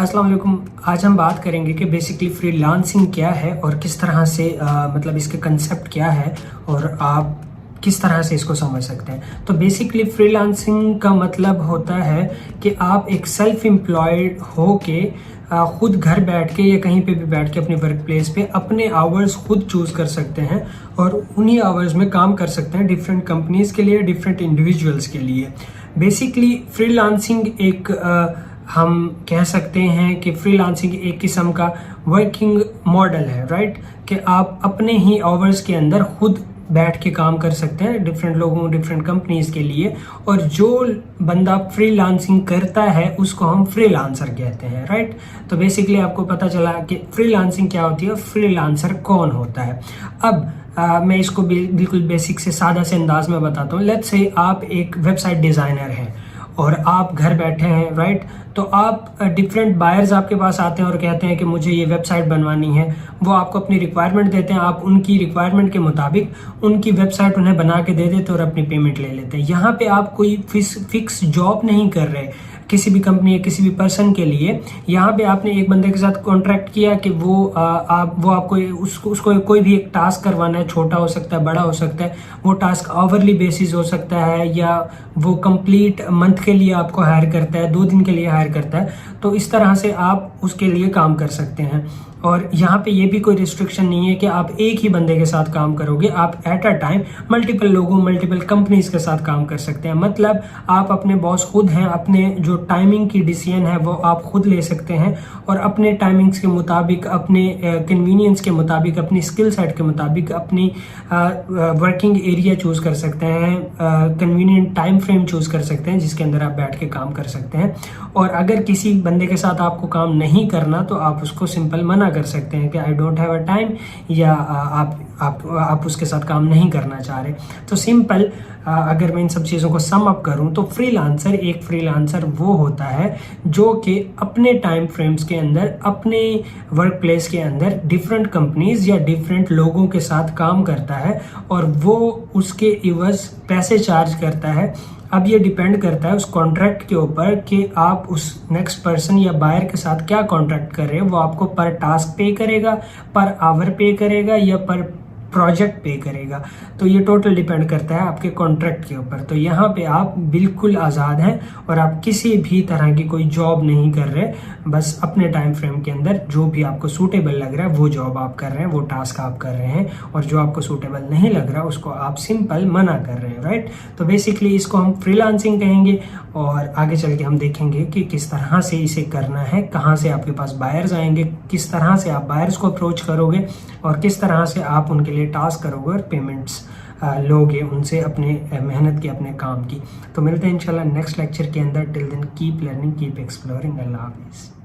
अस्सलाम वालेकुम। आज हम बात करेंगे कि बेसिकली फ्रीलांसिंग क्या है और किस तरह से मतलब इसके कंसेप्ट क्या है और आप किस तरह से इसको समझ सकते हैं। तो बेसिकली फ्रीलांसिंग का मतलब होता है कि आप एक सेल्फ एम्प्लॉयड हो के खुद घर बैठ के या कहीं पे भी बैठ के अपने वर्क प्लेस पे अपने आवर्स खुद चूज़ कर सकते हैं और उन्हीं आवर्स में काम कर सकते हैं डिफरेंट कंपनीज के लिए, डिफरेंट इंडिविजुअल्स के लिए। बेसिकली फ्रीलांसिंग एक हम कह सकते हैं कि फ्रीलांसिंग एक किस्म का वर्किंग मॉडल है, राइट, कि आप अपने ही आवर्स के अंदर खुद बैठ के काम कर सकते हैं डिफरेंट लोगों, डिफरेंट कंपनीज के लिए। और जो बंदा फ्रीलांसिंग करता है उसको हम फ्रीलांसर कहते हैं, राइट। तो बेसिकली आपको पता चला कि फ्रीलांसिंग क्या होती है, फ्रीलांसर कौन होता है। अब मैं इसको बिल्कुल बेसिक से सादा से अंदाज में बताता हूँ। लेट्स से आप एक वेबसाइट डिज़ाइनर हैं और आप घर बैठे हैं, राइट। तो आप डिफरेंट बायर्स आपके पास आते हैं और कहते हैं कि मुझे ये वेबसाइट बनवानी है। वो आपको अपनी रिक्वायरमेंट देते हैं, आप उनकी रिक्वायरमेंट के मुताबिक उनकी वेबसाइट उन्हें बना के दे देते हैं और अपनी पेमेंट ले लेते हैं। यहाँ पे आप कोई फिक्स जॉब नहीं कर रहे किसी भी कंपनी या किसी भी पर्सन के लिए। यहाँ पे आपने एक बंदे के साथ कॉन्ट्रैक्ट किया कि वो आपको उसको कोई भी एक टास्क करवाना है, छोटा हो सकता है, बड़ा हो सकता है। वो टास्क आवरली बेसिस हो सकता है या वो कंप्लीट मंथ के लिए आपको हायर करता है, 2 दिन के लिए हायर करता है। तो इस तरह से आप उसके लिए काम कर सकते हैं। और यहाँ पे ये भी कोई रिस्ट्रिक्शन नहीं है कि आप एक ही बंदे के साथ काम करोगे। आप एट अ टाइम मल्टीपल लोगों, मल्टीपल कंपनीज के साथ काम कर सकते हैं। मतलब आप अपने बॉस खुद हैं, अपने जो टाइमिंग की डिसीजन है वो आप खुद ले सकते हैं और अपने टाइमिंग्स के मुताबिक, अपने कन्वीनियंस के मुताबिक, अपनी स्किल सेट के मुताबिक अपनी वर्किंग एरिया चूज़ कर सकते हैं, कन्वीनियंट टाइम फ्रेम चूज़ कर सकते हैं जिसके अंदर आप बैठ के काम कर सकते हैं। और अगर किसी बंदे के साथ आपको काम नहीं करना तो आप उसको सिंपल मना कर सकते हैं कि I don't have a time, या आप उसके साथ काम नहीं करना चाह रहे। तो सिंपल अगर मैं इन सब चीज़ों को सम अप करूं तो एक फ्रीलांसर वो होता है जो कि अपने टाइम फ्रेम्स के अंदर, अपने वर्क प्लेस के अंदर डिफरेंट कंपनीज या डिफरेंट लोगों के साथ काम करता है और वो उसके इवज पैसे चार्ज करता है। अब ये डिपेंड करता है उस कॉन्ट्रैक्ट के ऊपर कि आप उस नेक्स्ट पर्सन या बायर के साथ क्या कॉन्ट्रैक्ट कर रहे हैं। वो आपको पर टास्क पे करेगा, पर आवर पे करेगा या पर प्रोजेक्ट पे करेगा। तो ये टोटल डिपेंड करता है आपके कॉन्ट्रैक्ट के ऊपर। तो यहाँ पे आप बिल्कुल आज़ाद हैं और आप किसी भी तरह की कोई जॉब नहीं कर रहे, बस अपने टाइम फ्रेम के अंदर जो भी आपको सूटेबल लग रहा है वो जॉब आप कर रहे हैं, वो टास्क आप कर रहे हैं। और जो आपको सूटेबल नहीं लग रहा उसको आप सिंपल मना कर रहे हैं, राइट। तो बेसिकली इसको हम फ्रीलांसिंग कहेंगे और आगे चल के हम देखेंगे कि किस तरह से इसे करना है, कहाँ से आपके पास बायर्स आएंगे, किस तरह से आप बायर्स को अप्रोच करोगे और किस तरह से आप उनके लिए टास्क करोगे और पेमेंट्स लोगे उनसे अपने मेहनत की, अपने काम की। तो मिलते हैं इंशाल्लाह नेक्स्ट लेक्चर के अंदर। Till then keep learning, keep exploring. अल्लाह हाफिज़।